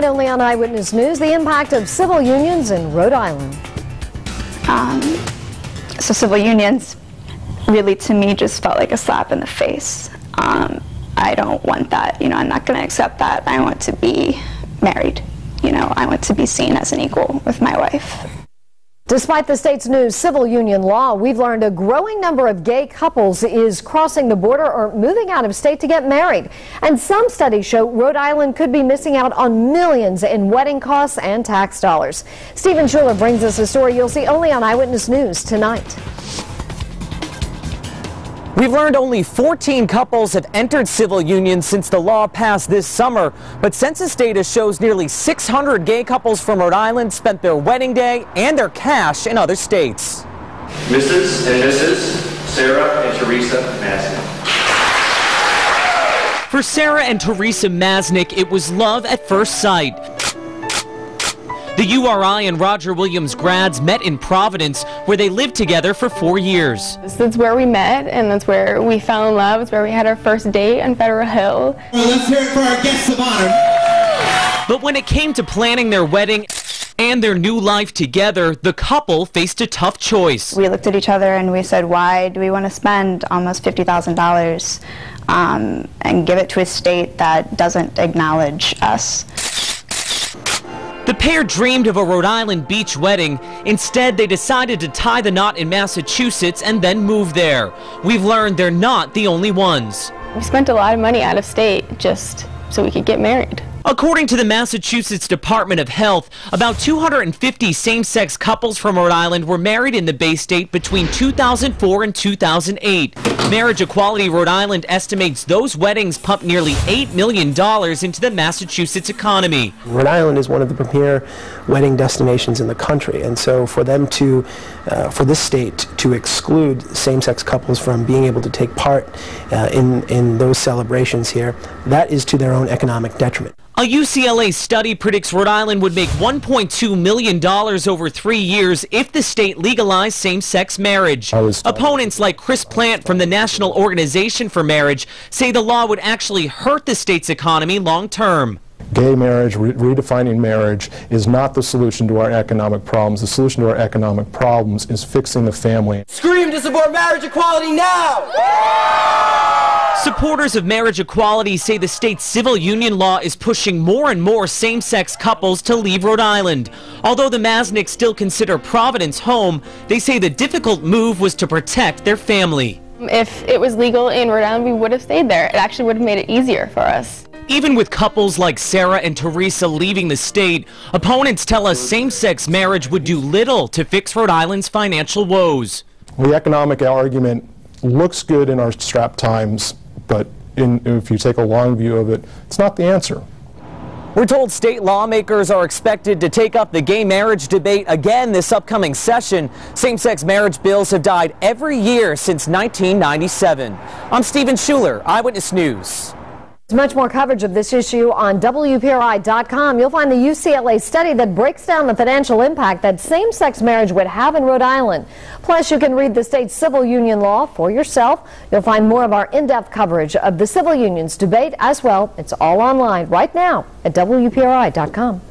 Only on Eyewitness News, the impact of civil unions in Rhode Island. So civil unions really, to me, just felt like a slap in the face. I don't want that. I'm not going to accept that. I want to be married. I want to be seen as an equal with my wife. Despite the state's new civil union law, we've learned a growing number of gay couples is crossing the border or moving out of state to get married. And some studies show Rhode Island could be missing out on millions in wedding costs and tax dollars. Stephen Schuler brings us a story you'll see only on Eyewitness News tonight. We've learned only 14 couples have entered civil unions since the law passed this summer, but census data shows nearly 600 gay couples from Rhode Island spent their wedding day and their cash in other states. Mrs. and Mrs. Sarah and Teresa Masnick. For Sarah and Teresa Masnick, it was love at first sight. The URI and Roger Williams grads met in Providence, where they lived together for 4 years. That's where we met, and that's where we fell in love. It's where we had our first date on Federal Hill. Well, let's hear it for our guests of honor. But when it came to planning their wedding and their new life together, the couple faced a tough choice. We looked at each other and we said, why do we want to spend almost $50,000 and give it to a state that doesn't acknowledge us? The pair dreamed of a Rhode Island beach wedding. Instead, they decided to tie the knot in Massachusetts and then move there. We've learned they're not the only ones. We spent a lot of money out of state just so we could get married. According to the Massachusetts Department of Health, about 250 same-sex couples from Rhode Island were married in the Bay State between 2004 and 2008. Marriage Equality Rhode Island estimates those weddings pumped nearly $8 million into the Massachusetts economy. Rhode Island is one of the premier wedding destinations in the country, and so for them to, for this state to exclude same-sex couples from being able to take part in those celebrations here, that is to their own economic detriment. A UCLA study predicts Rhode Island would make $1.2 million over 3 years if the state legalized same-sex marriage. Opponents like Chris Plant from the National Organization for Marriage say the law would actually hurt the state's economy long-term. Gay marriage, redefining marriage, is not the solution to our economic problems. The solution to our economic problems is fixing the family. Scream to support marriage equality now! Supporters of marriage equality say the state's civil union law is pushing more and more same-sex couples to leave Rhode Island. Although the Masnicks still consider Providence home, they say the difficult move was to protect their family. If it was legal in Rhode Island, we would have stayed there. It actually would have made it easier for us. Even with couples like Sarah and Teresa leaving the state, opponents tell us same-sex marriage would do little to fix Rhode Island's financial woes. The economic argument looks good in our strapped times, but if you take a long view of it, it's not the answer. We're told state lawmakers are expected to take up the gay marriage debate again this upcoming session. Same-sex marriage bills have died every year since 1997. I'm Stephen Schuler, Eyewitness News. There's much more coverage of this issue on WPRI.com. You'll find the UCLA study that breaks down the financial impact that same-sex marriage would have in Rhode Island. Plus, you can read the state's civil union law for yourself. You'll find more of our in-depth coverage of the civil unions debate as well. It's all online right now at WPRI.com.